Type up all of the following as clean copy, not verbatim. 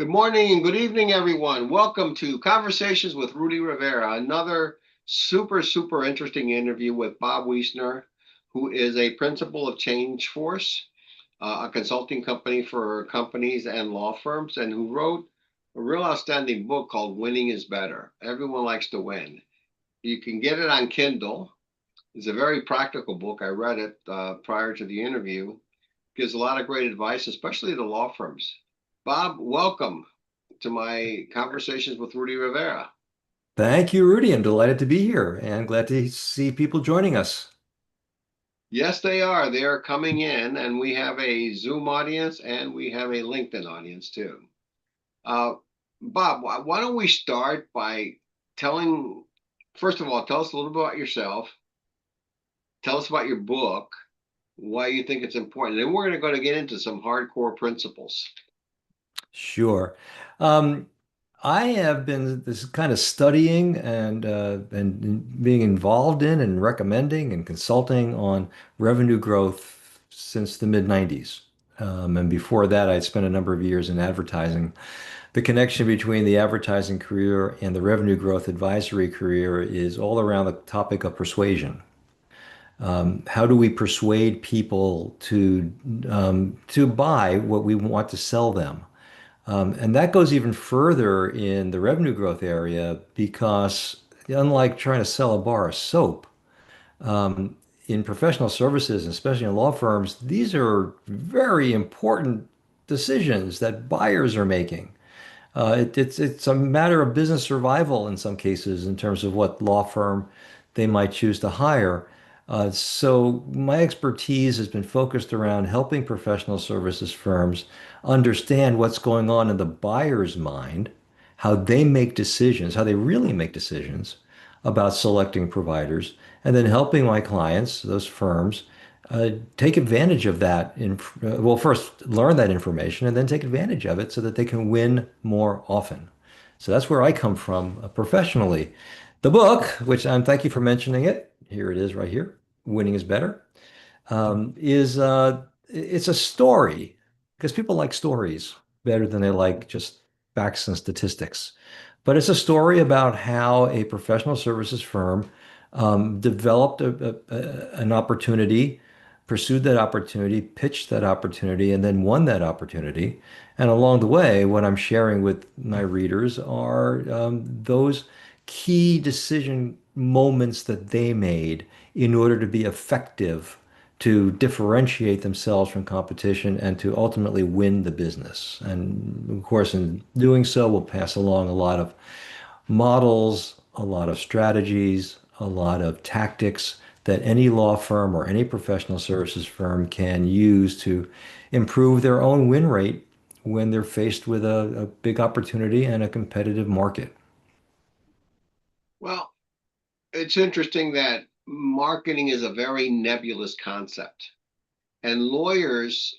Good morning and good evening, everyone. Welcome to Conversations with Rudy Rivera, another super interesting interview with Bob Wiesner, who is a principal of Change Force, a consulting company for companies and law firms, and who wrote a real outstanding book called Winning is Better. Everyone likes to win. You can get it on Kindle. It's a very practical book. I read it prior to the interview. Gives a lot of great advice, especially to law firms. Bob, welcome to my conversations with Rudy Rivera. Thank you, Rudy. I'm delighted to be here and glad to see people joining us. Yes, they are. They are coming in, and we have a Zoom audience and we have a LinkedIn audience too. Uh, Bob, why don't we start by telling, first of all, tell us a little bit about yourself. Tell us about your book, why you think it's important. Then we're going to get into some hardcore principles. Sure. Um, I have been this kind of studying and being involved in and recommending and consulting on revenue growth since the mid 90s. And before that, I'd spent a number of years in advertising. The connection between the advertising career and the revenue growth advisory career is all around the topic of persuasion. How do we persuade people to buy what we want to sell them? And that goes even further in the revenue growth area because unlike trying to sell a bar of soap, in professional services, especially in law firms, these are very important decisions that buyers are making. It's a matter of business survival in some cases in terms of what law firm they might choose to hire. So my expertise has been focused around helping professional services firms understand what's going on in the buyer's mind, how they make decisions, how they really make decisions about selecting providers, and then helping my clients, those firms, take advantage of that. Well, first learn that information and then take advantage of it so that they can win more often. So that's where I come from professionally. The book, which thank you for mentioning it. Here it is right here. Winning is Better. Is it's a story because people like stories better than they like just facts and statistics. But it's a story about how a professional services firm developed an opportunity, pursued that opportunity, pitched that opportunity, and then won that opportunity. And along the way, what I'm sharing with my readers are those key decision moments that they made in order to be effective, to differentiate themselves from competition, and to ultimately win the business. And of course, in doing so, we'll pass along a lot of models, a lot of strategies, a lot of tactics that any law firm or any professional services firm can use to improve their own win rate when they're faced with a big opportunity and a competitive market. Well, it's interesting that marketing is a very nebulous concept, and lawyers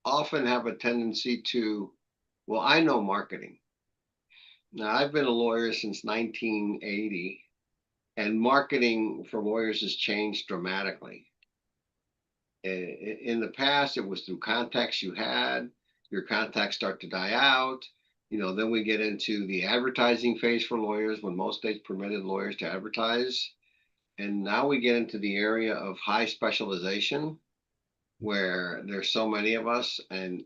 often have a tendency to, well, I know marketing. Now, I've been a lawyer since 1980, and marketing for lawyers has changed dramatically. In the past, it was through contacts you had, your contacts start to die out. Then we get into the advertising phase for lawyers when most states permitted lawyers to advertise. And now we get into the area of high specialization where there's so many of us so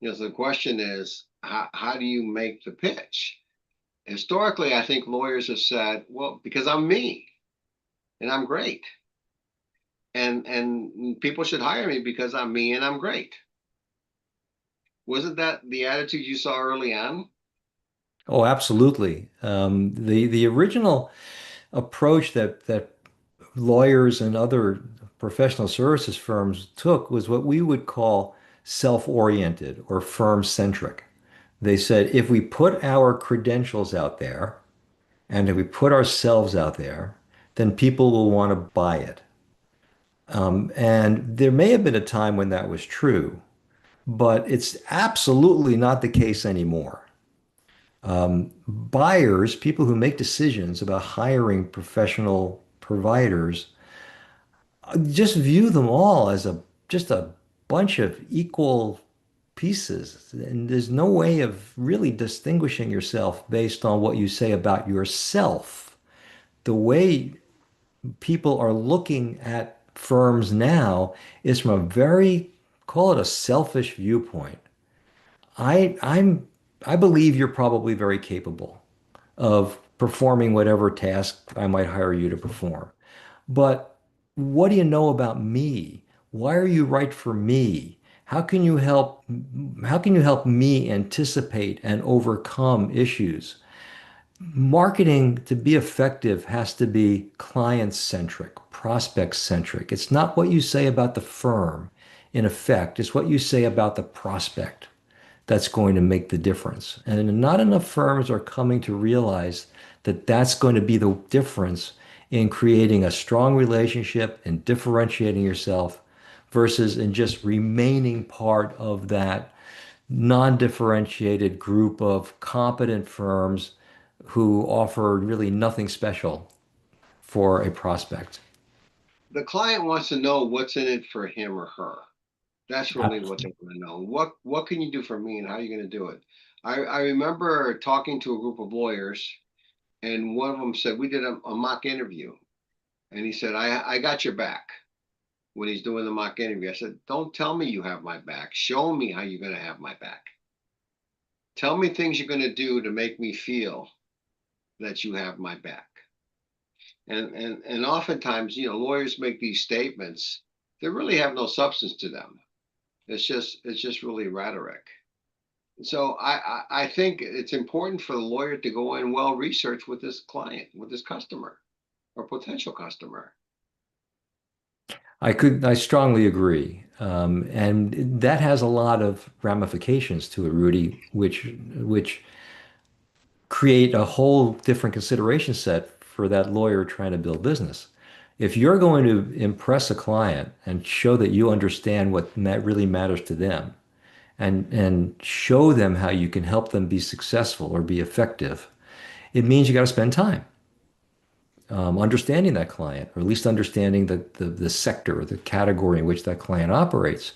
the question is how do you make the pitch? Historically, I think lawyers have said, well, because I'm me and I'm great. And people should hire me because I'm me and I'm great. Wasn't that the attitude you saw early on? Oh, absolutely. The original approach that lawyers and other professional services firms took was what we would call self-oriented or firm-centric. They said if we put our credentials out there and if we put ourselves out there, then people will want to buy it. And there may have been a time when that was true, but it's absolutely not the case anymore. Buyers, people who make decisions about hiring professional providers, just view them all as a just a bunch of equal pieces. And there's no way of really distinguishing yourself based on what you say about yourself. The way people are looking at firms now is from a very, call it a selfish viewpoint. I'm I believe you're probably very capable of performing whatever task I might hire you to perform. But what do you know about me? Why are you right for me? How can you help me anticipate and overcome issues? Marketing to be effective has to be client-centric, prospect-centric. It's not what you say about the firm in effect, it's what you say about the prospect that's going to make the difference. And not enough firms are coming to realize that that's going to be the difference in creating a strong relationship and differentiating yourself versus in just remaining part of that non-differentiated group of competent firms who offer really nothing special for a prospect. The client wants to know what's in it for him or her. That's really what they want to know. What can you do for me and how are you going to do it? I remember talking to a group of lawyers, and one of them said, we did a mock interview. And he said, I got your back when he's doing the mock interview. I said, don't tell me you have my back. Show me how you're going to have my back. Tell me things you're going to do to make me feel that you have my back. And oftentimes, lawyers make these statements that really have no substance to them. It's just really rhetoric. So I think it's important for the lawyer to go in well research with this client, with this customer or potential customer. I strongly agree. And that has a lot of ramifications to it, Rudy, which create a whole different consideration set for that lawyer trying to build business. If you're going to impress a client and show that you understand what really matters to them and show them how you can help them be successful or be effective, it means you got to spend time understanding that client, or at least understanding the sector, the category in which that client operates.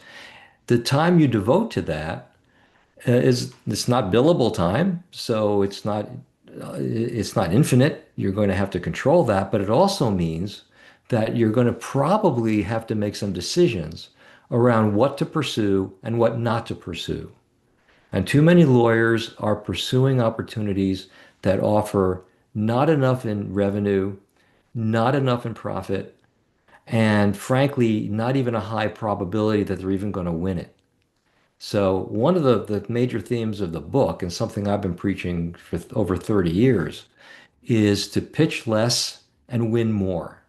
The time you devote to that is it's not billable time, so it's not infinite. You're going to have to control that, but it also means that you're going to probably have to make some decisions around what to pursue and what not to pursue. And too many lawyers are pursuing opportunities that offer not enough in revenue, not enough in profit, and frankly, not even a high probability that they're even going to win it. So one of the major themes of the book, and something I've been preaching for over 30 years, is to pitch less and win more.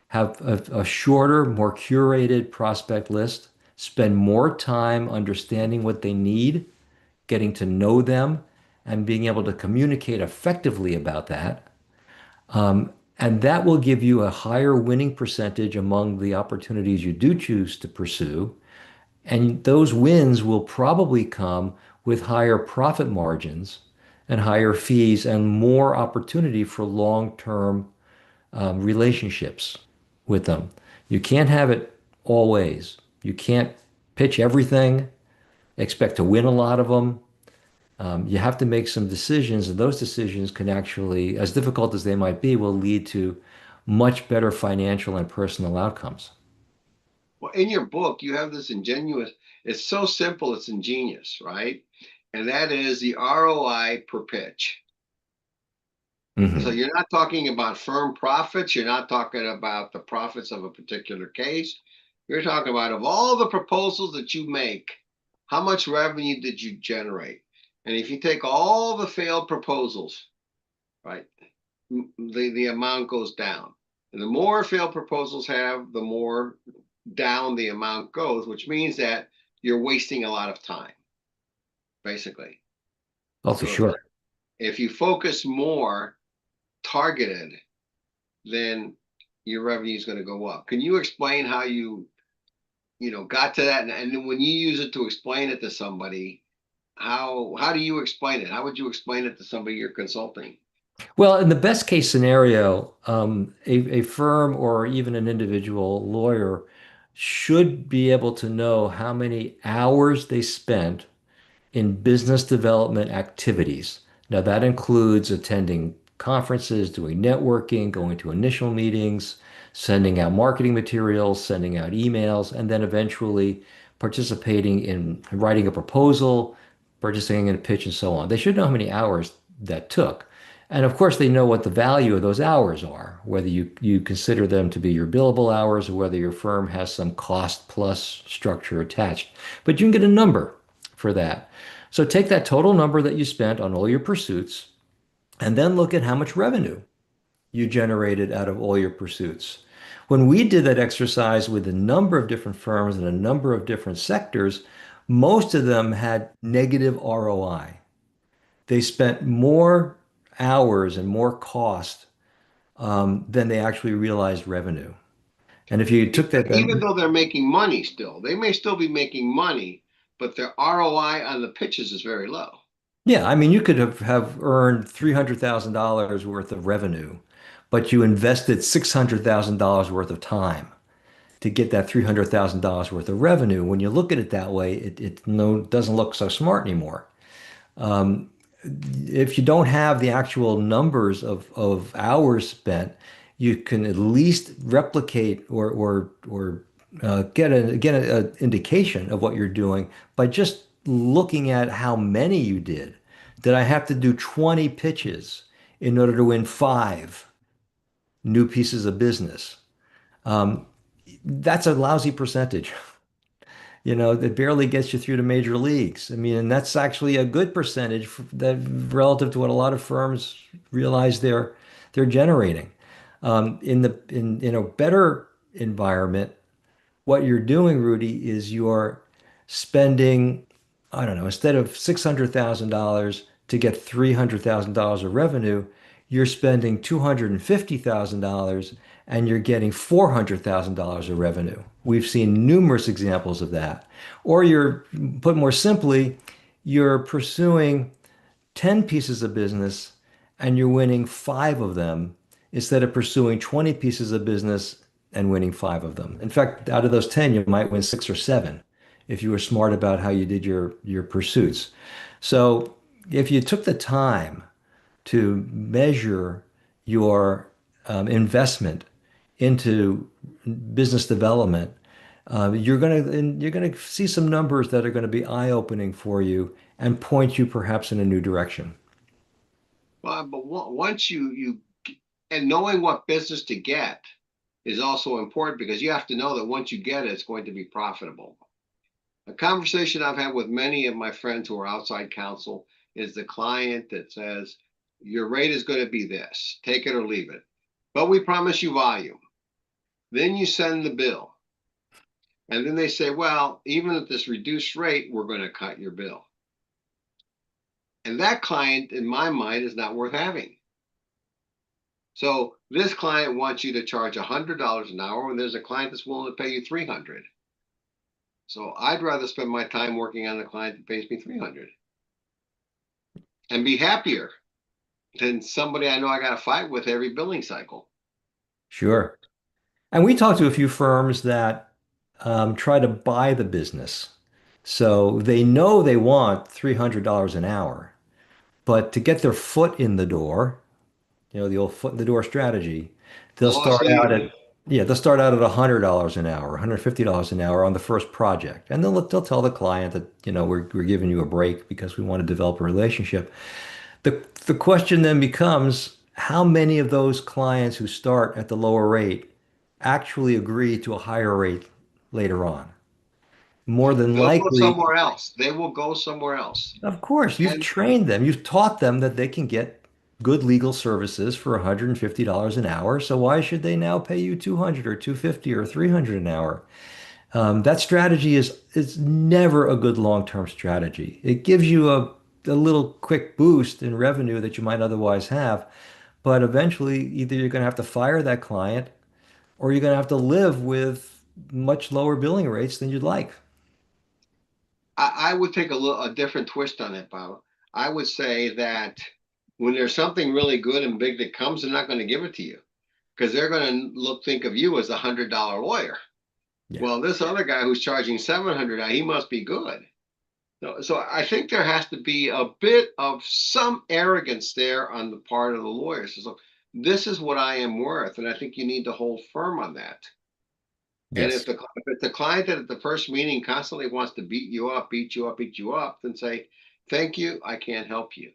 Have a shorter, more curated prospect list, spend more time understanding what they need, getting to know them, and being able to communicate effectively about that. And that will give you a higher winning percentage among the opportunities you do choose to pursue. And those wins will probably come with higher profit margins and higher fees and more opportunity for long-term relationships with them. You can't have it always. You can't pitch everything, expect to win a lot of them. You have to make some decisions, and those decisions can actually, as difficult as they might be, will lead to much better financial and personal outcomes. Well, in your book, you have this ingenious, it's so simple, it's ingenious, right? And that is the ROI per pitch. So Mhm. you're not talking about firm profits. You're not talking about the profits of a particular case. You're talking about of all the proposals that you make, how much revenue did you generate? And if you take all the failed proposals, right, the amount goes down. And the more failed proposals have, the more down the amount goes, which means that you're wasting a lot of time, basically. Oh, for So sure. if you focus more targeted, then your revenue is going to go up. Can you explain how you got to that? And when you use it to explain it to somebody, how do you explain it? How would you explain it to somebody you're consulting? Well, in the best case scenario, a firm or even an individual lawyer should be able to know how many hours they spent in business development activities. Now, that includes attending conferences, doing networking, going to initial meetings, sending out marketing materials, sending out emails, and then eventually participating in writing a proposal, participating in a pitch, and so on. They should know how many hours that took. And of course, they know what the value of those hours are, whether you consider them to be your billable hours or whether your firm has some cost plus structure attached. But you can get a number for that. So take that total number that you spent on all your pursuits and then look at how much revenue you generated out of all your pursuits. When we did that exercise with a number of different firms and a number of different sectors, most of them had negative ROI. They spent more hours and more cost than they actually realized revenue. And if you took that, Even then though they're making money still, they may still be making money, but their ROI on the pitches is very low. yeah, I mean, you could have earned $300,000 worth of revenue, but you invested $600,000 worth of time to get that $300,000 worth of revenue. When you look at it that way, it no, doesn't look so smart anymore. Um, if you don't have the actual numbers of hours spent, you can at least replicate or get an indication of what you're doing by just looking at how many you did. Did I have to do 20 pitches in order to win five new pieces of business? Um, that's a lousy percentage. You know, that barely gets you through to major leagues. I mean, and that's actually a good percentage that relative to what a lot of firms realize they're generating. In a better environment, what you're doing, Rudy, is you're spending, I don't know, instead of $600,000 to get $300,000 of revenue, you're spending $250,000 and you're getting $400,000 of revenue. We've seen numerous examples of that. Or you're, put more simply, you're pursuing 10 pieces of business and you're winning five of them instead of pursuing 20 pieces of business and winning five of them. In fact, out of those 10, you might win six or seven if you were smart about how you did your pursuits. So if you took the time to measure your investment into business development, you're gonna see some numbers that are going to be eye-opening for you and point you perhaps in a new direction. But once you and knowing what business to get is also important because you have to know that once you get it, it's going to be profitable. A conversation I've had with many of my friends who are outside counsel is the client that says, your rate is going to be this, take it or leave it. But we promise you volume. Then you send the bill. And then they say, well, even at this reduced rate, we're going to cut your bill. And that client, in my mind, is not worth having. So this client wants you to charge $100 an hour when there's a client that's willing to pay you 300. So I'd rather spend my time working on the client that pays me 300 and be happier than somebody I know I got to fight with every billing cycle. Sure. And we talked to a few firms that try to buy the business. So they know they want $300 an hour, but to get their foot in the door, you know, the old foot in the door strategy, they'll Lost start out leader. at yeah, they'll start out at $100 an hour, $150 an hour on the first project. And they'll tell the client that, you know, we're giving you a break because we want to develop a relationship. The question then becomes how many of those clients who start at the lower rate actually agree to a higher rate later on? More than They'll go likely, somewhere else. They will go somewhere else. of course, you've And trained them, you've taught them that they can get good legal services for $150 an hour. So why should they now pay you 200 or 250 or 300 an hour? That strategy is never a good long-term strategy. It gives you a little quick boost in revenue that you might otherwise have, but eventually either you're going to have to fire that client or you're going to have to live with much lower billing rates than you'd like. I would take a different twist on it, Bob. I would say that when there's something really good and big that comes, they're not going to give it to you because they're going to think of you as a $100 lawyer. Yeah. Well, this other guy who's charging 700, he must be good. So I think there has to be a bit of some arrogance there on the part of the lawyers. So this is what I am worth, and I think you need to hold firm on that. And Yes. if it's a client that at the first meeting constantly wants to beat you up, beat you up, beat you up, then say, "Thank you, I can't help you."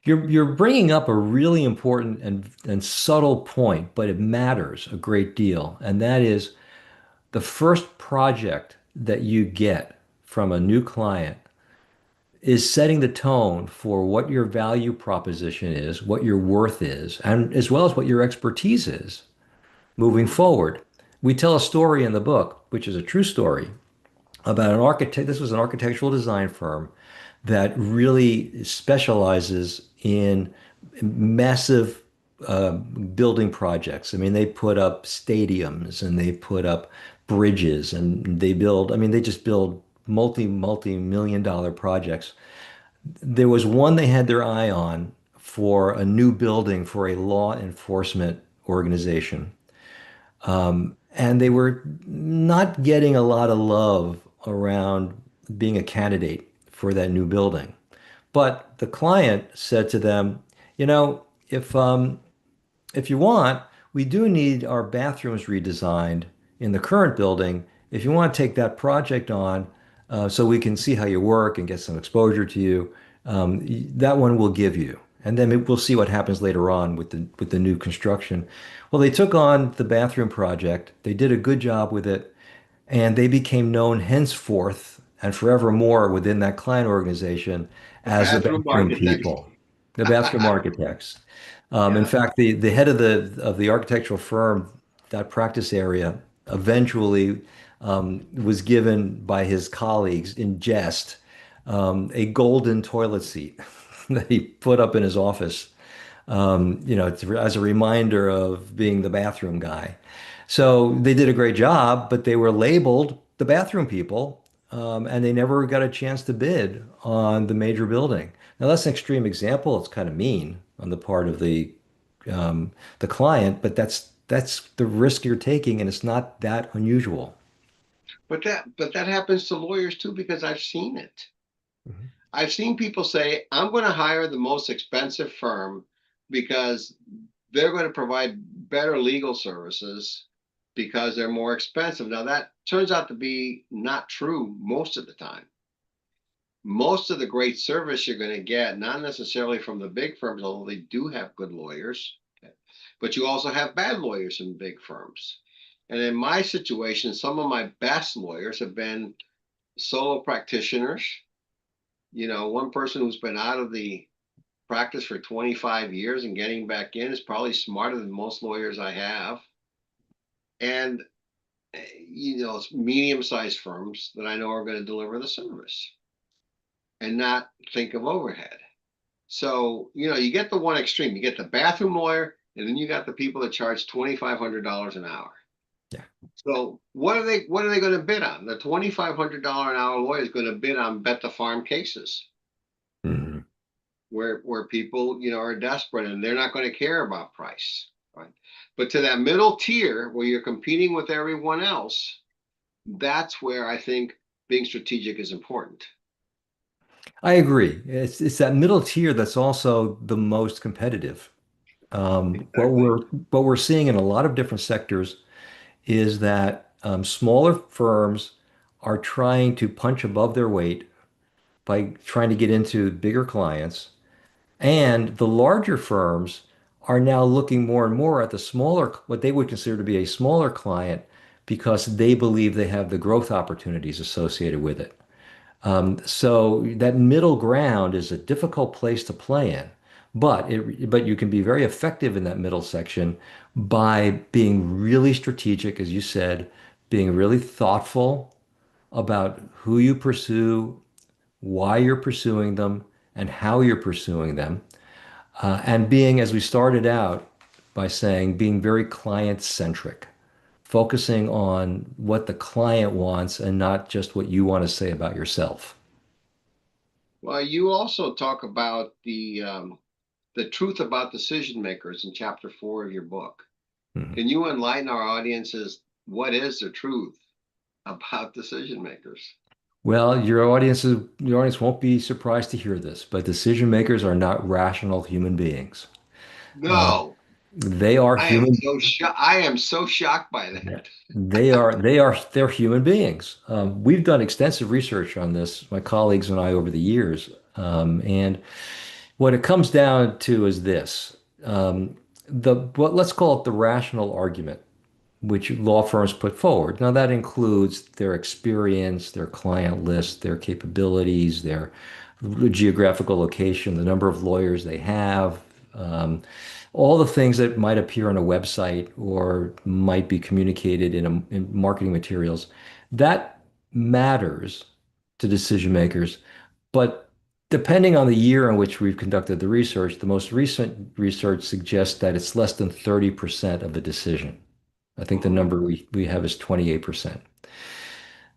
You're bringing up a really important and subtle point, but it matters a great deal. And that is the first project that you get from a new client is setting the tone for what your value proposition is, what your worth is, and as well as what your expertise is moving Mhm. forward. We tell a story in the book, which is a true story, about an architect. This was an architectural design firm that really specializes in massive building projects. I mean, they put up stadiums and they put up bridges and they build, I mean, they just build multi million dollar projects. There was one they had their eye on for a new building for a law enforcement organization. And they were not getting a lot of love around being a candidate for that new building. But the client said to them, you know, if you want, we do need our bathrooms redesigned in the current building. If you want to take that project on, so we can see how you work and get some exposure to you, that one we'll give you. And then we'll see what happens later on with the new construction. Well, they took on the bathroom project. They did a good job with it, and they became known henceforth and forevermore within that client organization The as the bathroom bathroom architect. people, the bathroom architects. In Yeah. fact, the head of the architectural firm, that practice area, eventually was given by his colleagues in jest a golden toilet seat that he put up in his office, as a reminder of being the bathroom guy. So they did a great job, but they were labeled the bathroom people, and they never got a chance to bid on the major building. Now that's an extreme example. It's kind of mean on the part of the client, but that's the risk you're taking, and it's not that unusual. But that happens to lawyers too because I've seen it. Mhm. I've seen people say, "I'm going to hire the most expensive firm because they're going to provide better legal services because they're more expensive." Now that turns out to be not true most of the time. Most of the great service you're going to get, not necessarily from the big firms, although they do have good lawyers, but you also have bad lawyers in big firms. And in my situation, some of my best lawyers have been solo practitioners. One person who's been out of the practice for 25 years and getting back in is probably smarter than most lawyers I have. And, medium sized firms that I know are going to deliver the service and not think of overhead. So, you get the one extreme. You get the bathroom lawyer, and then you got the people that charge $2,500 an hour. Yeah. So what are they going to bid on? The $2,500 an hour lawyer is going to bid on bet the farm cases Mhm. where people, are desperate and they're not going to care about price. Right. But to that middle tier where you're competing with everyone else, that's where I think being strategic is important. I agree. It's that middle tier that's also the most competitive. What Exactly. we're seeing in a lot of different sectors is that smaller firms are trying to punch above their weight by trying to get into bigger clients, and the larger firms are now looking more and more at the smaller, what they would consider to be a smaller client, because they believe they have the growth opportunities associated with it. So that middle ground is a difficult place to play in, but you can be very effective in that middle section by being really strategic, as you said, being really thoughtful about who you pursue, why you're pursuing them, and how you're pursuing them, and being, as we started out by saying, being very client centric, focusing on what the client wants and not just what you want to say about yourself. Well, you also talk about the truth about decision makers in chapter 4 of your book. Mhm. Can you enlighten our audiences what is the truth about decision makers? Well, your audience won't be surprised to hear this, but decision makers are not rational human beings. Uh, No, they are I am human. so shocked. I am so shocked by Yeah. that. They're human beings. We've done extensive research on this, my colleagues and I, over the years. And what it comes down to is this, let's call it the rational argument, which law firms put forward. Now, that includes their experience, their client list, their capabilities, their geographical location, the number of lawyers they have, um, all the things that might appear on a website or might be communicated in marketing materials. That matters to decision makers. But depending on the year in which we've conducted the research, the most recent research suggests that it's less than 30% of a decision. I think the Mhm. number we have is 28%.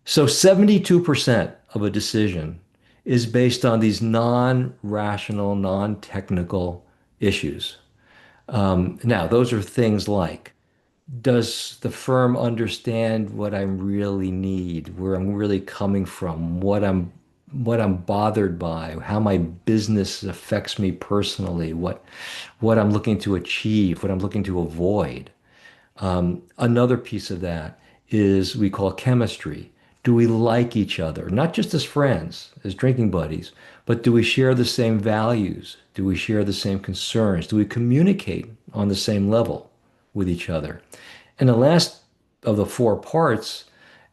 So 72% of a decision is based on these non-rational, non-technical issues. Now, those are things like, does the firm understand what I really need, where I'm really coming from, what I'm bothered by, how my business affects me personally, what I'm looking to achieve, what I'm looking to avoid. Another piece of that is we call chemistry. Do we like each other? Not just as friends, as drinking buddies, but do we share the same values? Do we share the same concerns? Do we communicate on the same level with each other? And the last of the four parts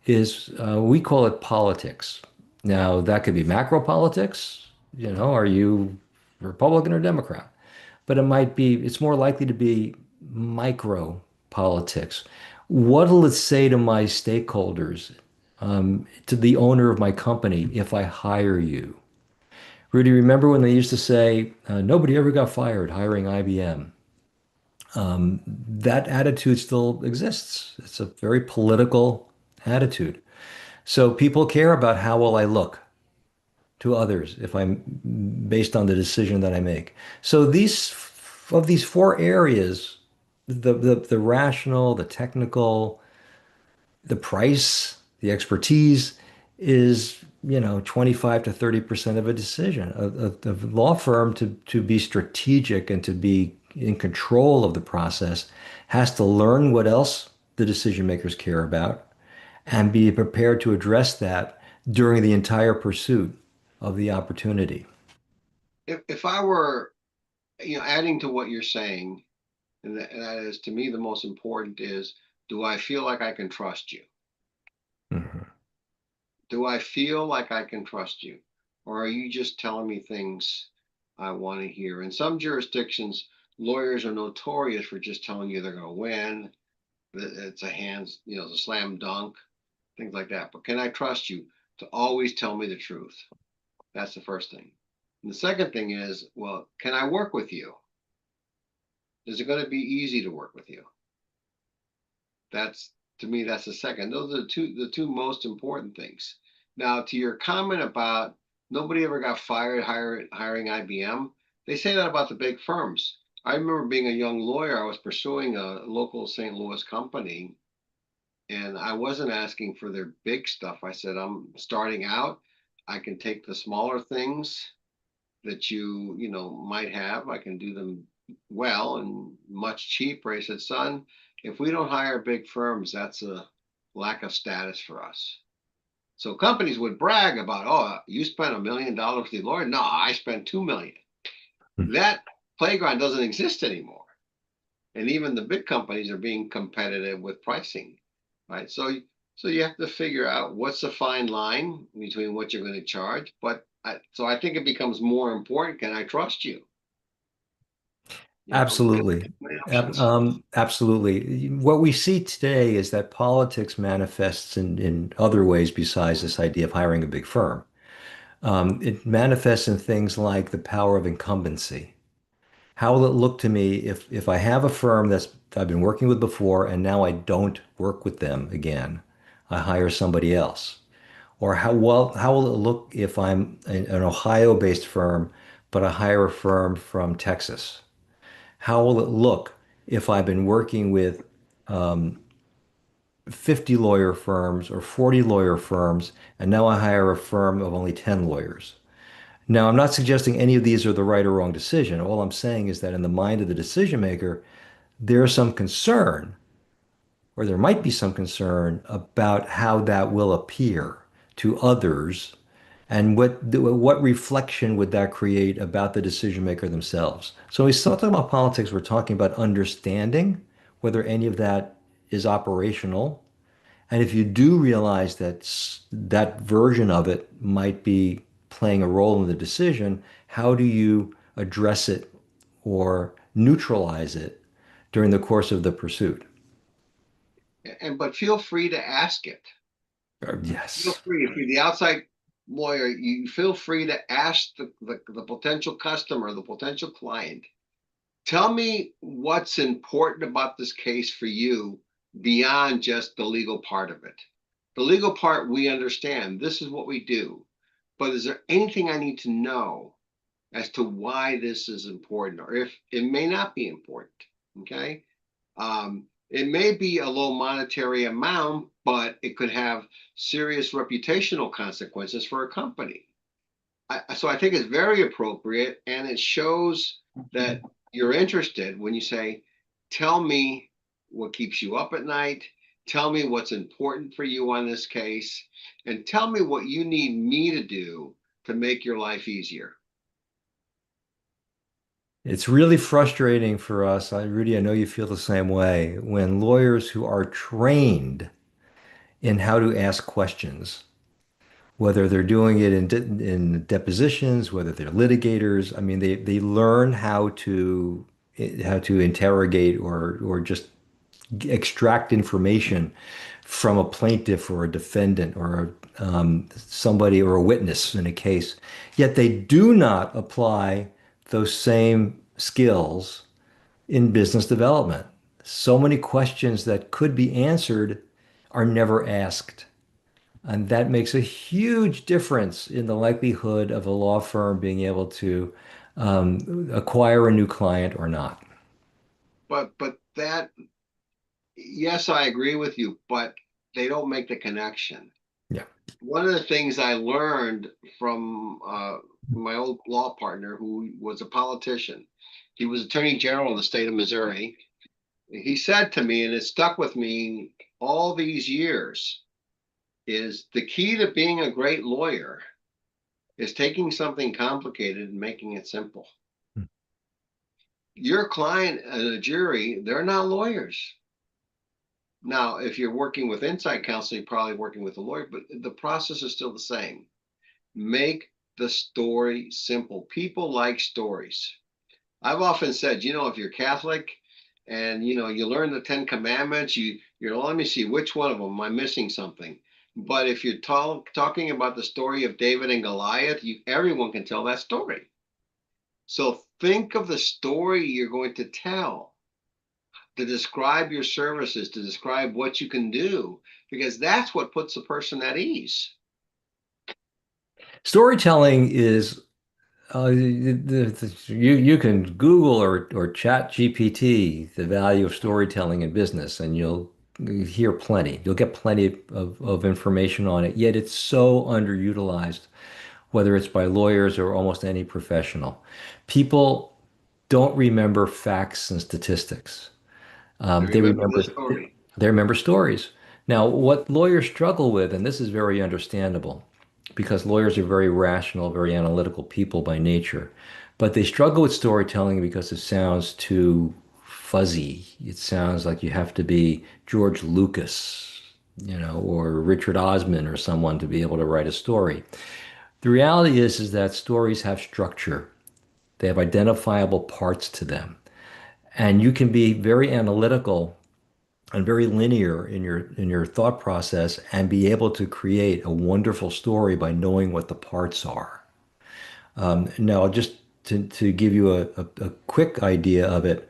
is we call it politics. Now, that could be macro politics. Are you Republican or Democrat? But it's more likely to be micro politics. What'll it say to my stakeholders, to the owner of my company if I hire you? Rudy, remember when they used to say, nobody ever got fired hiring IBM? That attitude still exists. It's a very political attitude. So people care about how will I look to others if I'm based on the decision that I make. So these four areas, the rational, the technical, the price, the expertise is, 25 to 30% of a decision. A law firm to be strategic and to be in control of the process has to learn what else the decision makers care about and be prepared to address that during the entire pursuit of the opportunity. If I were, adding to what you're saying, and that is to me the most important is, do I feel like I can trust you? Mhm. Do I feel like I can trust you? Or are you just telling me things I want to hear? In some jurisdictions, lawyers are notorious for just telling you they're going to win. It's a hands, it's a slam dunk, things like that. But can I trust you to always tell me the truth? That's the first thing. And the second thing is, well, can I work with you? Is it going to be easy to work with you? That's to me, that's the second. Those are the two most important things. Now, to your comment about nobody ever got fired hiring IBM, they say that about the big firms. I remember being a young lawyer, I was pursuing a local St. Louis company, and I wasn't asking for their big stuff. I said, I'm starting out. I can take the smaller things that you might have. I can do them well and much cheaper. I said, son, if we don't hire big firms, that's a lack of status for us. So companies would brag about, oh, you spent $1 million with the lawyer. No, I spent 2 million. That playground doesn't exist anymore. And even the big companies are being competitive with pricing, right? So you have to figure out what's the fine line between what you're going to charge. So I think it becomes more important. Can I trust you? Looking Absolutely. at my options. Absolutely. What we see today is that politics manifests in other ways besides this idea of hiring a big firm. It manifests in things like the power of incumbency. How will it look to me if I have a firm that's I've been working with before and now I don't work with them again? I hire somebody else. Or how will it look if I'm an Ohio-based firm, but I hire a firm from Texas? How will it look if I've been working with 50 lawyer firms or 40 lawyer firms, and now I hire a firm of only 10 lawyers. Now, I'm not suggesting any of these are the right or wrong decision. All I'm saying is that in the mind of the decision maker, there's some concern, or there might be some concern about how that will appear to others and what reflection would that create about the decision maker themselves. So when we start talking about politics, we're talking about understanding whether any of that is operational. And if you do realize that that version of it might be playing a role in the decision, how do you address it or neutralize it during the course of the pursuit? And but feel free to ask it. Feel Yes. free if you're the outside lawyer, you feel free to ask the potential customer, the potential client, tell me what's important about this case for you beyond just the legal part of it. The legal part we understand. This is what we do. But is there anything I need to know as to why this is important, or if it may not be important? Okay. It may be a low monetary amount, but it could have serious reputational consequences for a company. So I think it's very appropriate, and it shows that you're interested when you say, tell me what keeps you up at night, tell me what's important for you on this case, and tell me what you need me to do to make your life easier. It's really frustrating for us. Rudy, I know you feel the same way when lawyers who are trained in how to ask questions, whether they're doing it in depositions, whether they're litigators, I mean, they learn how to interrogate or just extract information from a plaintiff or a defendant or somebody or a witness in a case. Yet they do not apply those same skills in business development. So many questions that could be answered are never asked. And that makes a huge difference in the likelihood of a law firm being able to acquire a new client or not. But that, yes, I agree with you, but they don't make the connection. Yeah. One of the things I learned from my old law partner, who was a politician, he was Attorney General in the state of Missouri. He said to me, and it stuck with me all these years, is the key to being a great lawyer is taking something complicated and making it simple. Your client and a jury, they're not lawyers. Now, if you're working with inside counsel, you're probably working with a lawyer, but the process is still the same. Make the story simple. People like stories. I've often said, if you're Catholic and you learn the Ten Commandments, you're let me see which one of them am I missing something. But if you're talking about the story of David and Goliath, everyone can tell that story. So think of the story you're going to tell, to describe your services, to describe what you can do, because that's what puts a person at ease. Storytelling is you can Google or chat GPT the value of storytelling in business, and you'll hear plenty. You'll get plenty of information on it. Yet it's so underutilized, whether it's by lawyers or almost any professional. People don't remember facts and statistics. They They remember remember the story. they remember stories. Now, what lawyers struggle with, and this is very understandable, because lawyers are very rational, very analytical people by nature, but they struggle with storytelling because it sounds too fuzzy. It sounds like you have to be George Lucas, or Richard Osman or someone to be able to write a story. The reality is that stories have structure. They have identifiable parts to them. And you can be very analytical and very linear in your thought process and be able to create a wonderful story by knowing what the parts are. Now, just to give you a quick idea of it,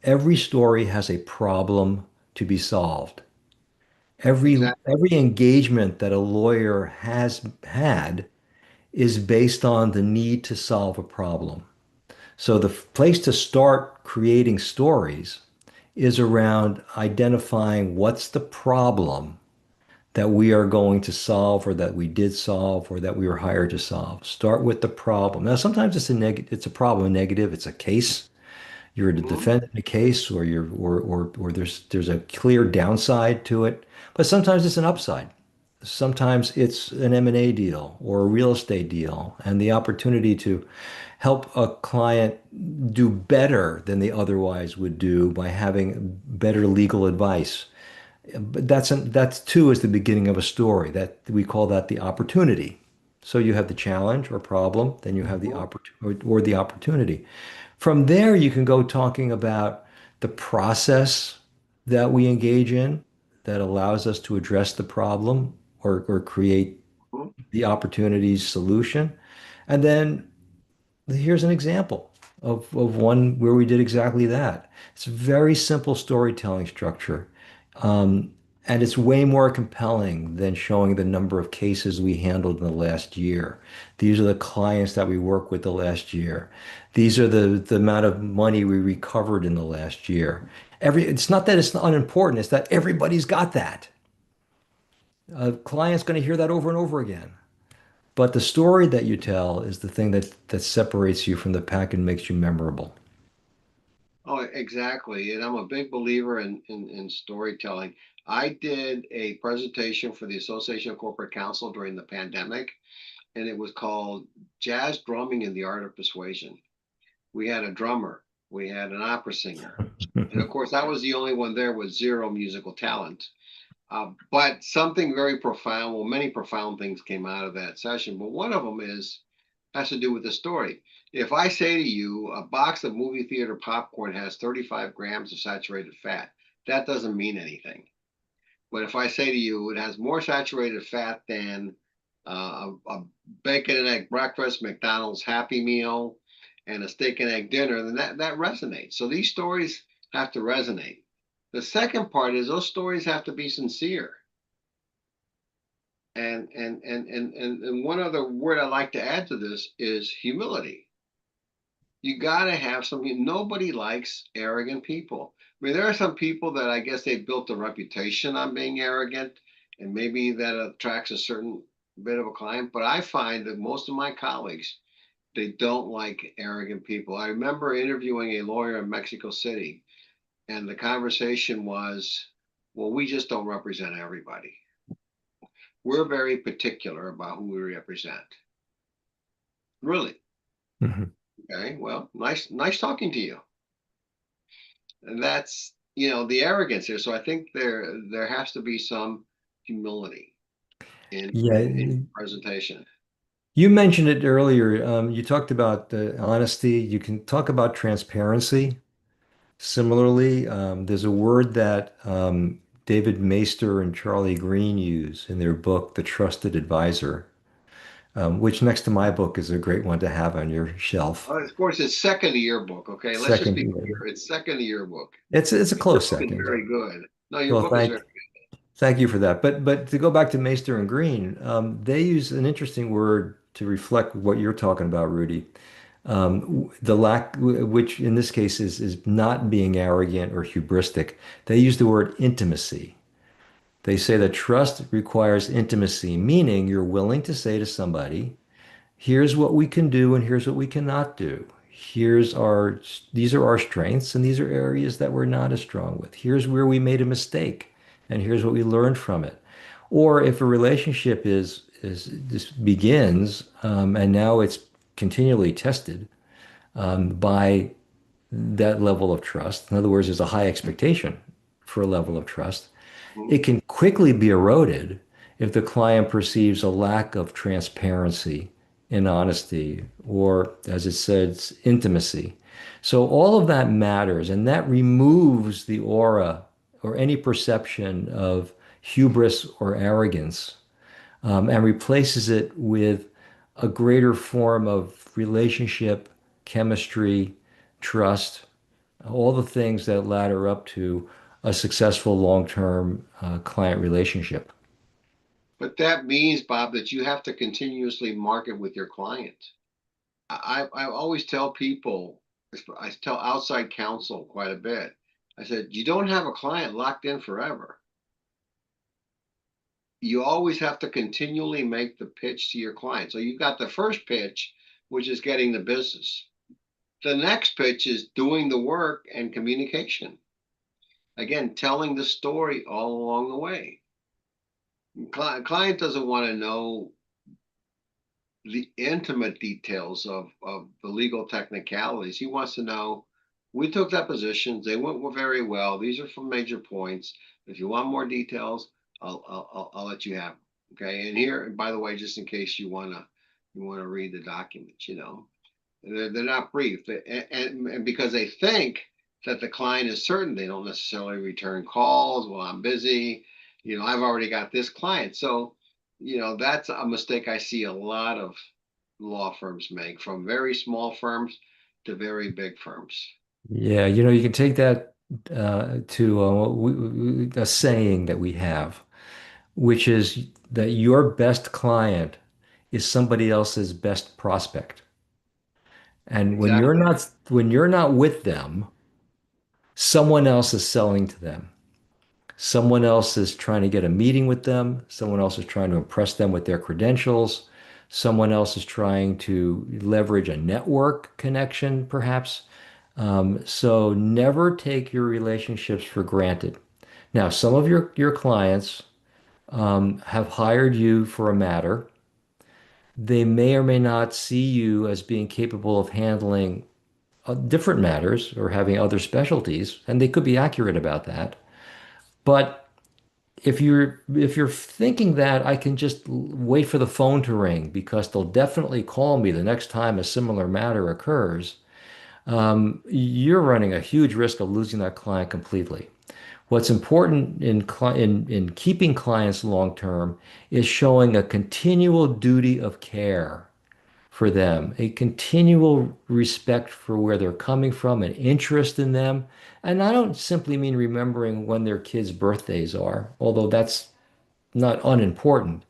every story has a problem to be solved. Exactly. Every engagement that a lawyer has had is based on the need to solve a problem. So the place to start creating stories is around identifying what's the problem that we are going to solve or that we did solve or that we were hired to solve. Start with the problem. Now, sometimes it's a problem negative, it's a case. You're the Mhm. defendant in a case or you're or there's a clear downside to it. But sometimes it's an upside. Sometimes it's an M&A deal or a real estate deal and the opportunity to help a client do better than they otherwise would do by having better legal advice. But that's too is the beginning of a story. That we call that the opportunity. So you have the challenge or problem, then you have the Mhm. opportunity or the opportunity. From there, you can go talking about the process that we engage in that allows us to address the problem or create Mhm. the opportunity's solution. And then here's an example of one where we did exactly that. It's a very simple storytelling structure. Um, and it's way more compelling than showing the number of cases we handled in the last year. These are the clients that we worked with the last year. These are the amount of money we recovered in the last year. It's not that it's unimportant, it's that everybody's got that. A client's going to hear that over and over again. But the story that you tell is the thing that separates you from the pack and makes you memorable. Oh, exactly. And I'm a big believer in storytelling. I did a presentation for the Association of Corporate Counsel during the pandemic, and it was called Jazz Drumming and the Art of Persuasion. We had a drummer, we had an opera singer, and of course, I was the only one there with zero musical talent. But something very profound, well, many profound things came out of that session, but one of them has to do with the story. If I say to you, a box of movie theater popcorn has 35 grams of saturated fat, that doesn't mean anything. But if I say to you, it has more saturated fat than a bacon and egg breakfast, McDonald's Happy Meal, and a steak and egg dinner, then that resonates. So these stories have to resonate. The second part is those stories have to be sincere. And one other word I like to add to this is humility. You got to have something. Nobody likes arrogant people. I mean, there are some people that I guess they built a reputation on being arrogant, and maybe that attracts a certain bit of a client. But I find that most of my colleagues, they don't like arrogant people. I remember interviewing a lawyer in Mexico City, and the conversation was, well, we just don't represent everybody. We're very particular about who we represent. Really? Mhm. Okay. Well, nice talking to you. And that's, the arrogance here. So I think there has to be some humility in Yeah, presentation. you mentioned it earlier. You talked about honesty. You can talk about transparency. Similarly, there's a word that David Maister and Charlie Green use in their book, The Trusted Advisor, which next to my book is a great one to have on your shelf. Of course, it's second of your book. Okay, let's just Second, be clear. It's second of your book. it's a Your close book is second. very good. No, your Well, book is very. thank you for that. But to go back to Maister and Green, they use an interesting word to reflect what you're talking about, Rudy. The lack, which in this case is not being arrogant or hubristic. They use the word intimacy. They say that trust requires intimacy, meaning you're willing to say to somebody, here's what we can do and here's what we cannot do. These are our strengths and these are areas that we're not as strong with. Here's where we made a mistake and here's what we learned from it. Or if a relationship is just begins and now it's continually tested by that level of trust. In other words, there's a high expectation for a level of trust. Mhm. It can quickly be eroded if the client perceives a lack of transparency and honesty, or as it says, intimacy. So all of that matters, and that removes the aura or any perception of hubris or arrogance, and replaces it with a greater form of relationship, chemistry, trust, all the things that ladder up to a successful long-term client relationship. But that means, Bob, that you have to continuously market with your client. I always tell people, I tell outside counsel quite a bit. I said, you don't have a client locked in forever. You always have to continually make the pitch to your client. So you've got the first pitch, which is getting the business. The next pitch is doing the work and communication. Again, telling the story all along the way. Client doesn't want to know the intimate details of the legal technicalities. He wants to know, we took depositions, they went very well. These are some major points. If you want more details, I'll let you have them. Okay. And here, by the way, just in case you wanna read the documents, they're not brief. And because they think that the client is certain, they don't necessarily return calls. Well, I'm busy. I've already got this client. So, that's a mistake I see a lot of law firms make, from very small firms to very big firms. Yeah, you can take that to a saying that we have, which is that your best client is somebody else's best prospect. And Exactly. when you're not with them, someone else is selling to them. Someone else is trying to get a meeting with them. Someone else is trying to impress them with their credentials. Someone else is trying to leverage a network connection, perhaps. So never take your relationships for granted. Now, some of your clients have hired you for a matter. They may or may not see you as being capable of handling different matters or having other specialties, and they could be accurate about that. But if you're thinking that I can just wait for the phone to ring because they'll definitely call me the next time a similar matter occurs, you're running a huge risk of losing that client completely. What's important in keeping clients long term is showing a continual duty of care for them, a continual respect for where they're coming from, an interest in them. And I don't simply mean remembering when their kids' birthdays are, although that's not unimportant,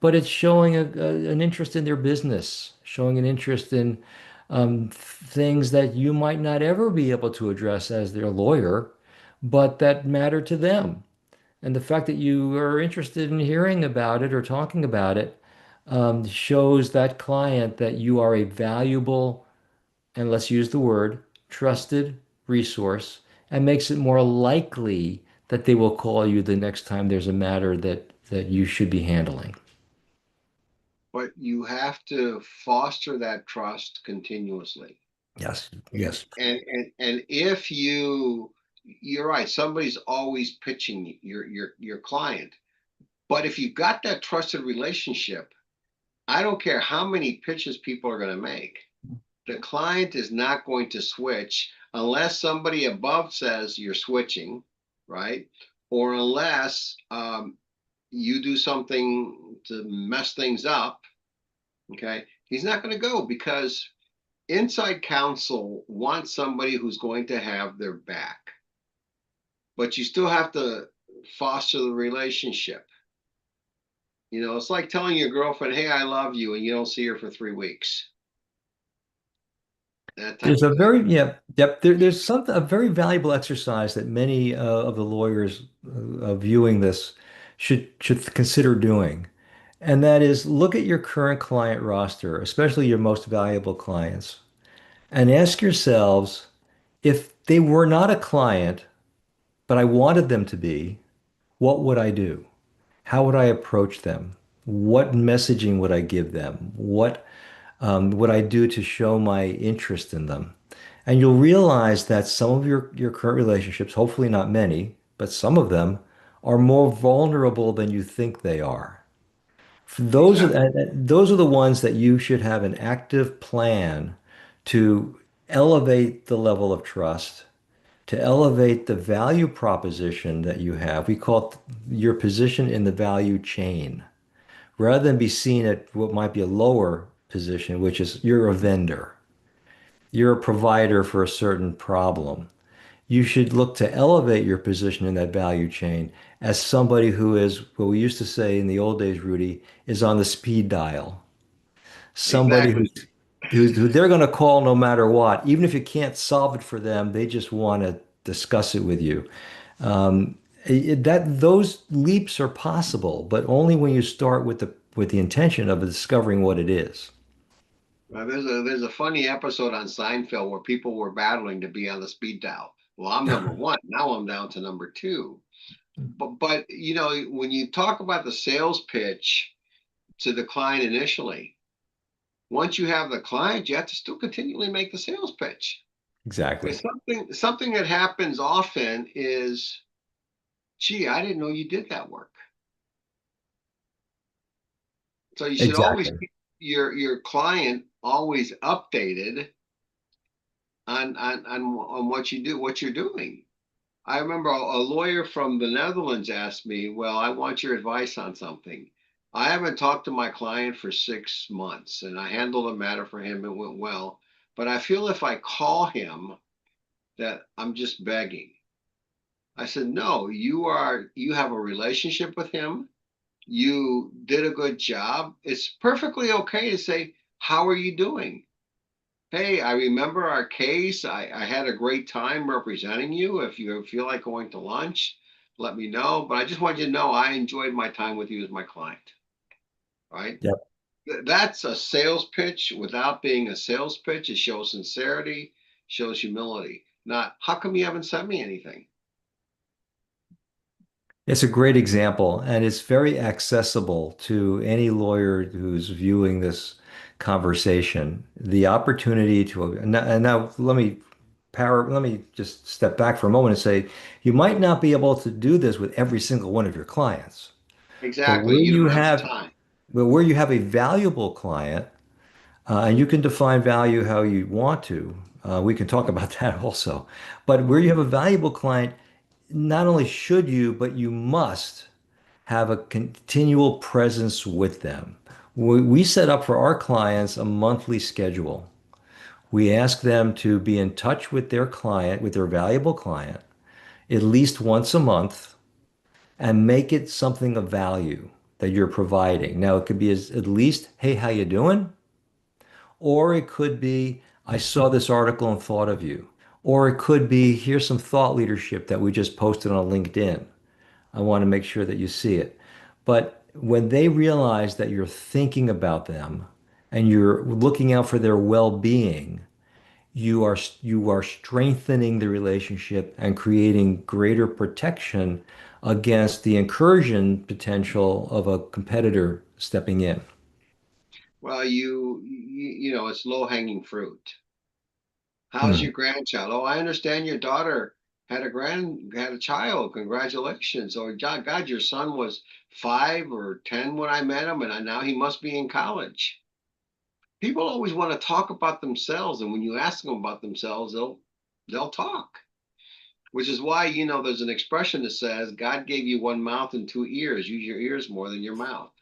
but it's showing an interest in their business, showing an interest in things that you might not ever be able to address as their lawyer, but that matter to them. And the fact that you are interested in hearing about it or talking about it shows that client that you are a valuable, and let's use the word, trusted resource, and makes it more likely that they will call you the next time there's a matter that you should be handling. But you have to foster that trust continuously. Yes, And yes. and if you're right, somebody's always pitching your client. But if you've got that trusted relationship, I don't care how many pitches people are going to make. The client is not going to switch unless somebody above says you're switching, right? Or unless you do something to mess things up. Okay. He's not going to go because inside counsel wants somebody who's going to have their back, but you still have to foster the relationship. It's like telling your girlfriend, hey, I love you, and you don't see her for 3 weeks. That type There's of a thing. very, yeah, yep. There's something, a very valuable exercise that many of the lawyers viewing this should consider doing. And that is look at your current client roster, especially your most valuable clients, and ask yourselves if they were not a client, but I wanted them to be, what would I do? How would I approach them? What messaging would I give them? What would I do to show my interest in them? And you'll realize that some of your current relationships, hopefully not many, but some of them are more vulnerable than you think they are. Exactly. Those are the ones that you should have an active plan to elevate the level of trust, to elevate the value proposition that you have. We call it your position in the value chain, rather than be seen at what might be a lower position, which is you're a vendor, you're a provider for a certain problem. You should look to elevate your position in that value chain as somebody who is what we used to say in the old days, Rudy, is on the speed dial. Somebody Exactly. who they're going to call no matter what, even if you can't solve it for them, they just want to. discuss it with you. That those leaps are possible, but only when you start with the intention of discovering what it is. There's a funny episode on Seinfeld where people were battling to be on the speed dial. Well, I'm number one. Now I'm down to number two. But when you talk about the sales pitch to the client initially, once you have the client, you have to still continually make the sales pitch. Exactly. Because something that happens often is, gee, I didn't know you did that work. So you should always Exactly. keep your client always updated on what you do, what you're doing. I remember a lawyer from the Netherlands asked me, "Well, I want your advice on something. I haven't talked to my client for 6 months, and I handled the matter for him. It went well, but I feel if I call him that I'm just begging." I said, "No, you have a relationship with him. You did a good job. It's perfectly okay to say, 'How are you doing?' Hey, I remember our case. I had a great time representing you. If you feel like going to lunch, let me know. But I just want you to know I enjoyed my time with you as my client." Right? Yep. That's a sales pitch without being a sales pitch. It shows sincerity, shows humility. Not, how come you haven't sent me anything? It's a great example, and it's very accessible to any lawyer who's viewing this conversation. The opportunity to, and now let me just step back for a moment and say, you might not be able to do this with every single one of your clients, but Exactly. You don't have the time. where you have a valuable client, and you can define value how you want to. We can talk about that also. But where you have a valuable client, not only should you, but you must have a continual presence with them. We set up for our clients a monthly schedule. We ask them to be in touch with their client, with their valuable client, at least once a month and make it something of value that you're providing. Now, it could be at least, hey, how you doing? Or it could be, I saw this article and thought of you. Or it could be, here's some thought leadership that we just posted on LinkedIn. I want to make sure that you see it. But when they realize that you're thinking about them and you're looking out for their well-being, you are strengthening the relationship and creating greater protection against the incursion potential of a competitor stepping in. Well, it's low hanging fruit. How's Hmm. your grandchild? Oh, I understand your daughter had a child. Congratulations. Or God, your son was 5 or 10 when I met him, and now he must be in college. People always want to talk about themselves, and when you ask them about themselves, they'll talk. Which is why, there's an expression that says God gave you one mouth and two ears. Use your ears more than your mouth,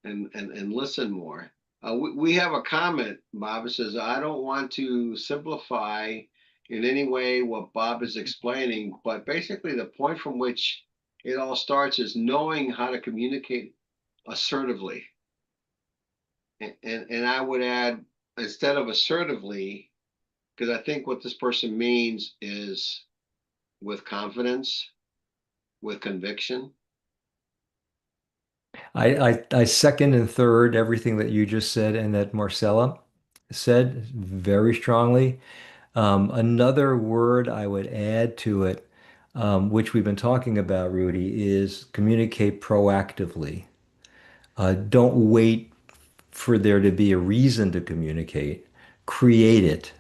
and listen more. We have a comment, Bob. It says, "I don't want to simplify in any way what Bob is explaining, but basically the point from which it all starts is knowing how to communicate assertively." And I would add, instead of assertively, because I think what this person means is with confidence, with conviction. I second and third everything that you just said and that Marcella said very strongly. Another word I would add to it, which we've been talking about, Rudy, is communicate proactively. Don't wait for there to be a reason to communicate. Create it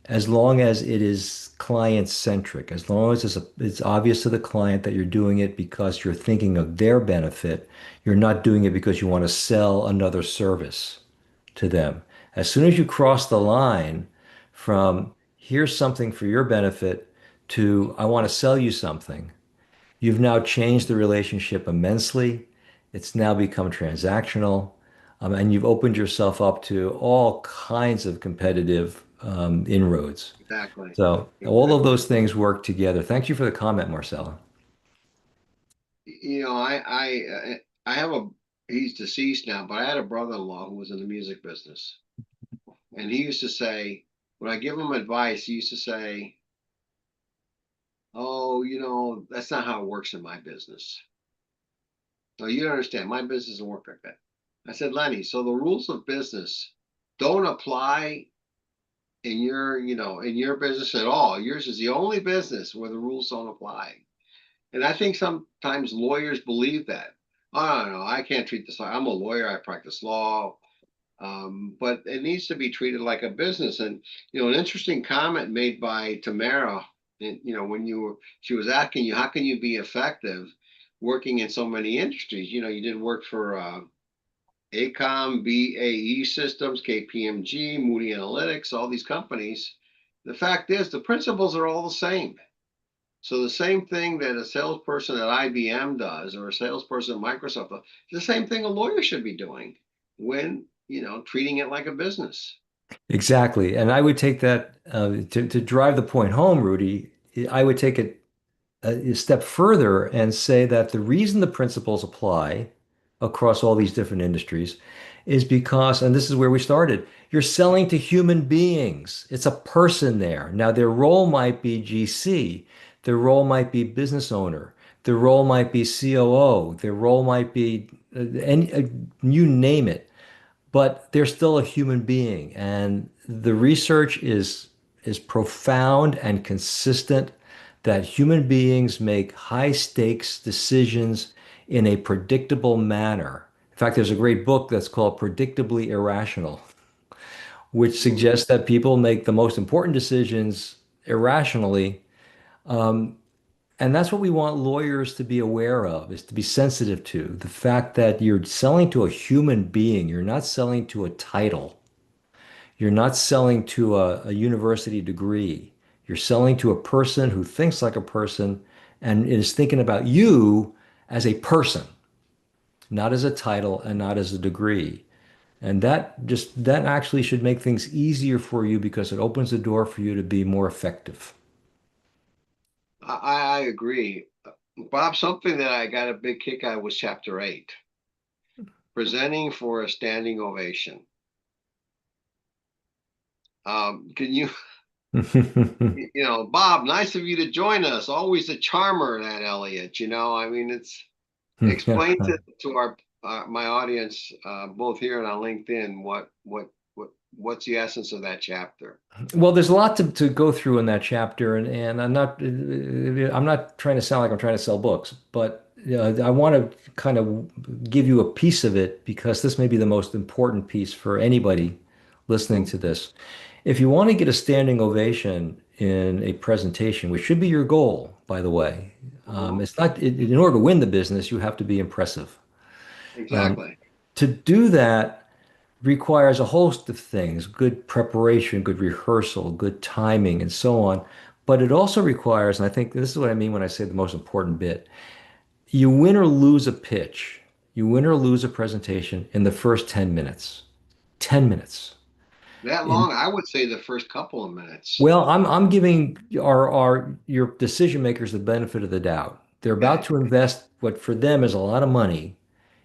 as long as it is client centric, as long as it's obvious to the client that you're doing it because you're thinking of their benefit. You're not doing it because you want to sell another service to them. As soon as you cross the line from here's something for your benefit to I want to sell you something, you've now changed the relationship immensely. It's now become transactional, and you've opened yourself up to all kinds of competitive inroads. Exactly. So all of Exactly. those things work together. Thank you for the comment, Marcella. I have a he's deceased now, but I had a brother-in-law who was in the music business. And he used to say, when I give him advice, he used to say, Oh, that's not how it works in my business. No, you don't understand. My business doesn't work like that. I said, Lenny, so the rules of business don't apply in your business at all. Yours is the only business where the rules don't apply. And I think sometimes lawyers believe that. Oh, no, I can't treat this. I'm a lawyer. I practice law. But it needs to be treated like a business. And an interesting comment made by Tamara, when she was asking you, how can you be effective working in so many industries? You did work for ACOM, BAE Systems, KPMG, Moody Analytics, all these companies. The fact is, the principles are all the same. So the same thing that a salesperson at IBM does or a salesperson at Microsoft does, the same thing a lawyer should be doing when, treating it like a business. Exactly. And I would take that to drive the point home, Rudy. I would take it a step further and say that the reason the principles apply across all these different industries is because, and this is where we started, you're selling to human beings. It's a person there. Now, their role might be GC, their role might be business owner, their role might be COO, their role might be you name it, but they're still a human being. And the research is profound and consistent that human beings make high stakes decisions in a predictable manner. In fact, there's a great book that's called Predictably Irrational, which Mm-hmm. suggests that people make the most important decisions irrationally. And that's what we want lawyers to be aware of, is to be sensitive to the fact that you're selling to a human being. You're not selling to a title. You're not selling to a university degree. You're selling to a person who thinks like a person and is thinking about you as a person, not as a title and not as a degree. And that actually should make things easier for you because it opens the door for you to be more effective. I agree. Bob, something that I got a big kick out was chapter 8, presenting for a standing ovation. Can you, Bob, nice of you to join us. Always a charmer, that Elliot. I mean, explain to our my audience, both here and on LinkedIn, what's the essence of that chapter. Well, there's a lot to go through in that chapter, and I'm not trying to sound like I'm trying to sell books, but I want to kind of give you a piece of it because this may be the most important piece for anybody listening Mhm. to this. If you want to get a standing ovation in a presentation, which should be your goal, by the way, Mhm. it's not in order to win the business, you have to be impressive. Um, Exactly. to do that requires a host of things, good preparation, good rehearsal, good timing, and so on. But it also requires, and I think this is what I mean when I say the most important bit, you win or lose a pitch, you win or lose a presentation in the first 10 minutes. 10 minutes. That In long, I would say the first couple of minutes. Well, I'm giving our your decision makers the benefit of the doubt. They're about Okay. to invest what for them is a lot of money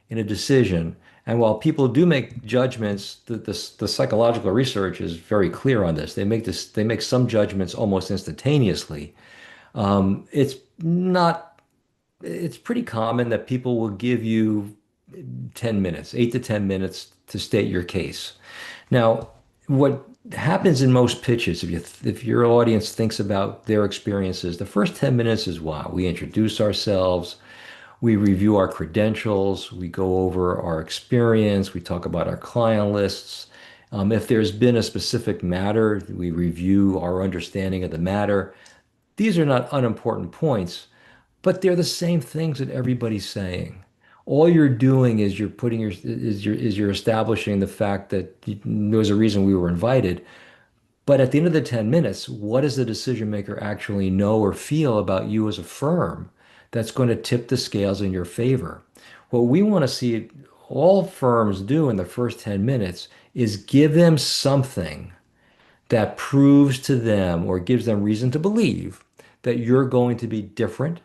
in a decision. And while people do make judgments, the psychological research is very clear on this. They make some judgments almost instantaneously. It's not, it's pretty common that people will give you 10 minutes, 8 to 10 minutes to state your case. Now, what happens in most pitches, if your audience thinks about their experiences, the first 10 minutes is wow, we introduce ourselves, we review our credentials, we go over our experience, we talk about our client lists. If there's been a specific matter, we review our understanding of the matter. These are not unimportant points, but they're the same things that everybody's saying. All you're doing is you're establishing the fact that there was a reason we were invited. But at the end of the 10 minutes, what does the decision maker actually know or feel about you as a firm that's going to tip the scales in your favor? What we want to see all firms do in the first 10 minutes is give them something that proves to them or gives them reason to believe that you're going to be different,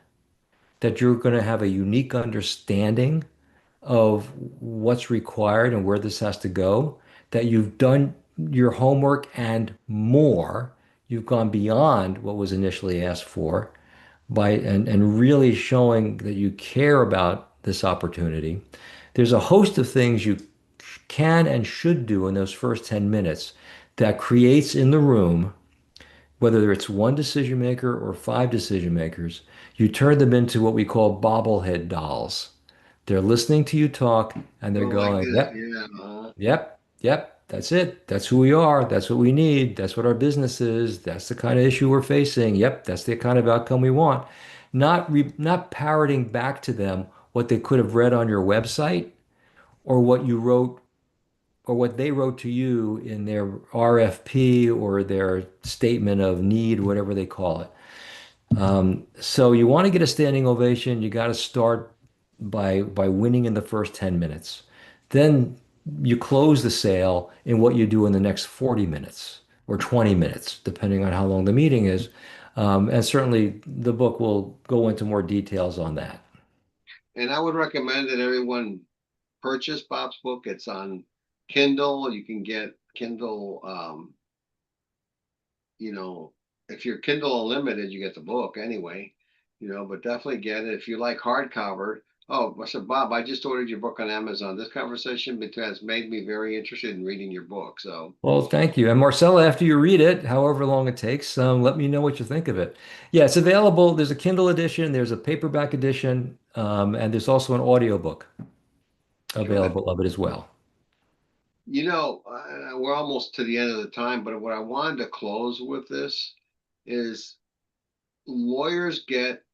that you're going to have a unique understanding of what's required and where this has to go, that you've done your homework and more. You've gone beyond what was initially asked for. and really showing that you care about this opportunity. There's a host of things you can and should do in those first 10 minutes that creates in the room, whether it's one decision maker or five decision makers, you turn them into what we call bobblehead dolls. They're listening to you talk and they're Oh, like going, this, yep, yeah. yep, yep, that's it. That's who we are. That's what we need. That's what our business is. That's the kind of issue we're facing. Yep, that's the kind of outcome we want. Not parroting back to them what they could have read on your website or what you wrote or what they wrote to you in their RFP or their statement of need, whatever they call it. So you want to get a standing ovation, you got to start by winning in the first 10 minutes. Then you close the sale in what you do in the next 40 minutes or 20 minutes, depending on how long the meeting is. And certainly the book will go into more details on that. And I would recommend that everyone purchase Bob's book. It's on Kindle. You can get Kindle, you know, if you're Kindle Unlimited, you get the book anyway, but definitely get it. If you like hardcover, oh, I said, Bob, I just ordered your book on Amazon. This conversation has made me very interested in reading your book. So, Well, thank you. And Marcella, after you read it, however long it takes, let me know what you think of it. Yeah, it's available. There's a Kindle edition, there's a paperback edition, and there's also an audiobook good. available of it as well. We're almost to the end of the time, but what I wanted to close with this is lawyers get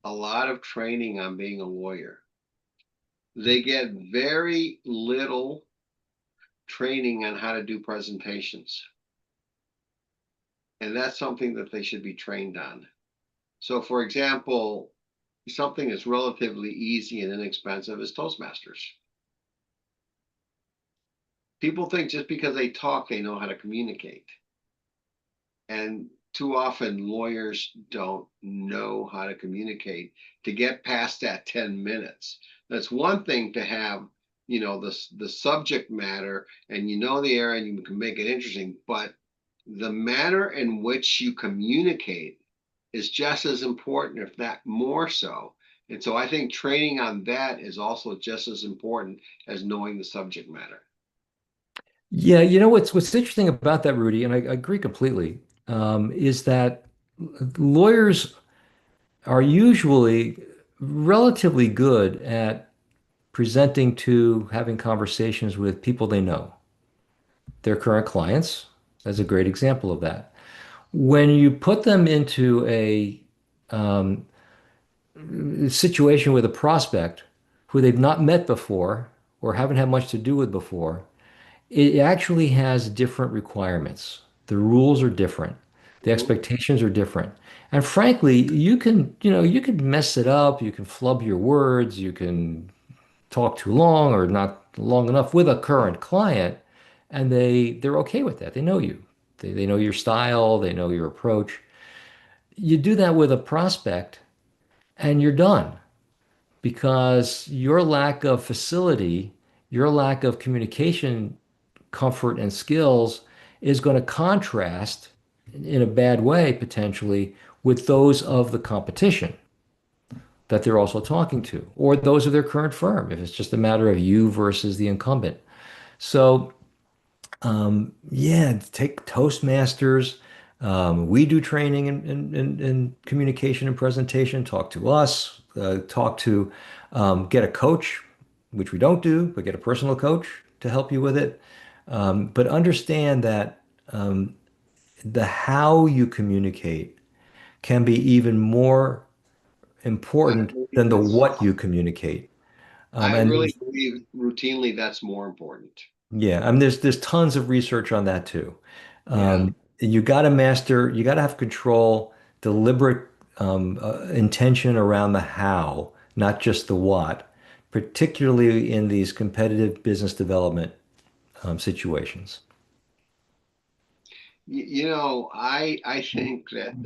a lot of training on being a lawyer. They get very little training on how to do presentations. And that's something that they should be trained on. So, for example, something that's relatively easy and inexpensive is Toastmasters. People think just because they talk, they know how to communicate. And too often, lawyers don't know how to communicate to get past that 10 minutes. That's one thing to have, the subject matter and the area and you can make it interesting, but the manner in which you communicate is just as important, if not more so. And so I think training on that is also just as important as knowing the subject matter. Yeah, what's interesting about that, Rudy, and I agree completely, is that lawyers are usually relatively good at presenting to having conversations with people they know, their current clients. That's a great example of that. When you put them into a um, situation with a prospect who they've not met before or haven't had much to do with before, it actually has different requirements. The rules are different. The Mhm. expectations are different. And frankly, you can mess it up, you can flub your words, you can talk too long or not long enough with a current client, and they're okay with that. They know you. They know your style, they know your approach. You do that with a prospect and you're done because your lack of facility, your lack of communication comfort and skills is going to contrast in a bad way potentially with those of the competition that they're also talking to, or those of their current firm, if it's just a matter of you versus the incumbent. So, yeah, take Toastmasters. We do training in communication and presentation. Talk to us. Get a coach, which we don't do, but get a personal coach to help you with it. But understand that the how you communicate can be even more I important than believe the it's, what you communicate. I And really believe routinely that's more important. yeah, I mean, there's tons of research on that too. Yeah. You got to master, you got to have control, deliberate intention around the how, not just the what, particularly in these competitive business development situations. I think that,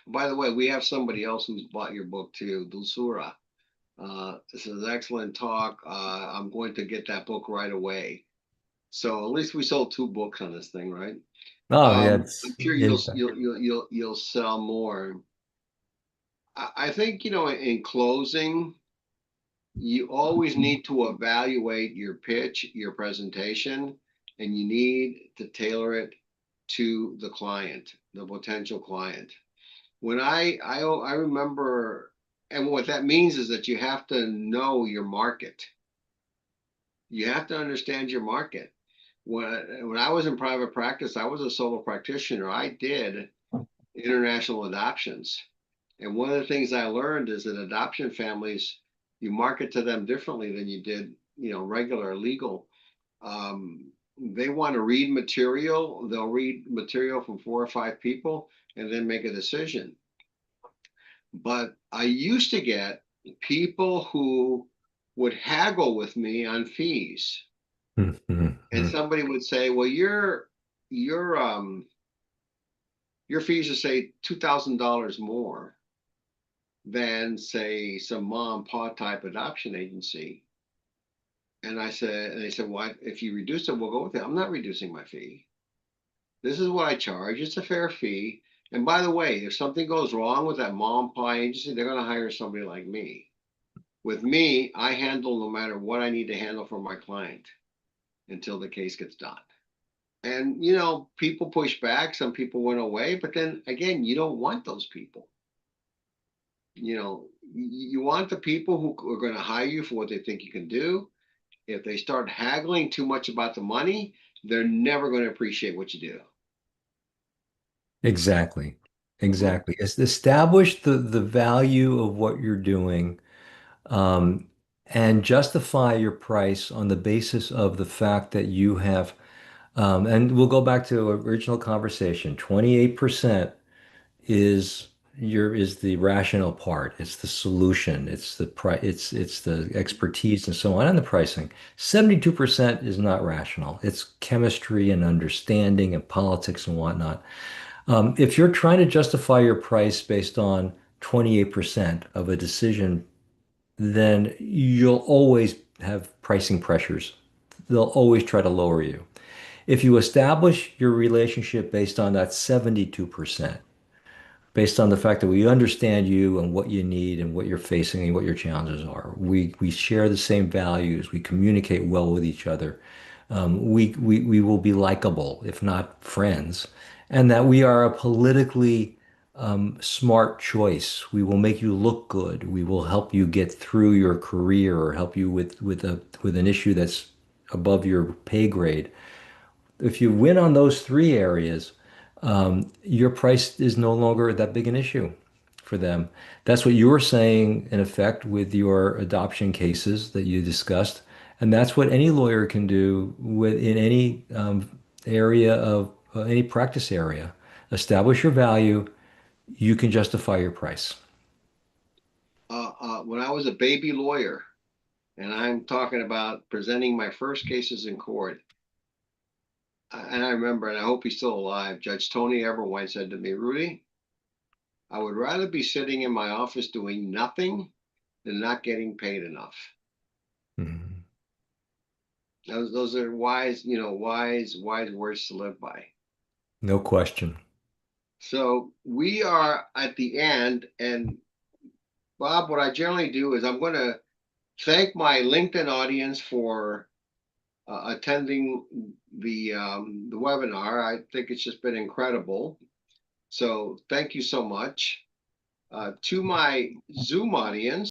by the way, we have somebody else who's bought your book too, Dulcura. This is an excellent talk. I'm going to get that book right away. So at least we sold two books on this thing, right? Oh, yeah, I'm it's sure you'll anytime. you'll you'll you'll you'll sell more. I think, in closing, you always need to evaluate your pitch, your presentation, and you need to tailor it to the client, the potential client. When I remember, and what that means is that you have to know your market. You have to understand your market. When I was in private practice, I was a solo practitioner. I did international adoptions. And one of the things I learned is that adoption families, you market to them differently than you did, regular legal. They want to read material. They'll read material from 4 or 5 people and then make a decision. But I used to get people who would haggle with me on fees. And Mhm. somebody would say, well, your your fees are say $2,000 more than say some mom and pop type adoption agency. And they said, well, if you reduce it, we'll go with it. I'm not reducing my fee. This is what I charge. It's a fair fee. And by the way, if something goes wrong with that mom and pop agency, they're going to hire somebody like me. With me, I handle no matter what I need to handle for my client until the case gets done. And, people push back. Some people went away. But then again, you don't want those people. You want the people who are going to hire you for what they think you can do. If they start haggling too much about the money, they're never going to appreciate what you do. Exactly. Mhm. Exactly. Establish the value of what you're doing, um, and justify your price on the basis of the fact that you have, and we'll go back to original conversation. 28% is is the rational part. It's the solution. It's the price. It's the expertise and so on, and the pricing. 72% is not rational. It's chemistry and understanding and politics and whatnot. If you're trying to justify your price based on 28% of a decision, then you'll always have pricing pressures. They'll always try to lower you. If you establish your relationship based on that 72%, based on the fact that we understand you and what you need and what you're facing and what your challenges are. We share the same values. We communicate well with each other. We will be likable, if not friends, and that we are a politically smart choice. We will make you look good. We will help you get through your career or help you with an issue that's above your pay grade. If you win on those three areas, your price is no longer that big an issue for them. That's what you were saying, in effect, with your adoption cases that you discussed. And that's what any lawyer can do in any area of any practice area. Establish your value, you can justify your price. When I was a baby lawyer, and I'm talking about presenting my first cases in court, and I remember, and I hope he's still alive, Judge Tony Everwine said to me, Rudy, I would rather be sitting in my office doing nothing than not getting paid enough. Mhm. Those are wise words to live by. No question. So we are at the end, and Bob, what I generally do is I'm going to thank my LinkedIn audience for attending the webinar. I think it's just been incredible. So thank you so much. To my Zoom audience,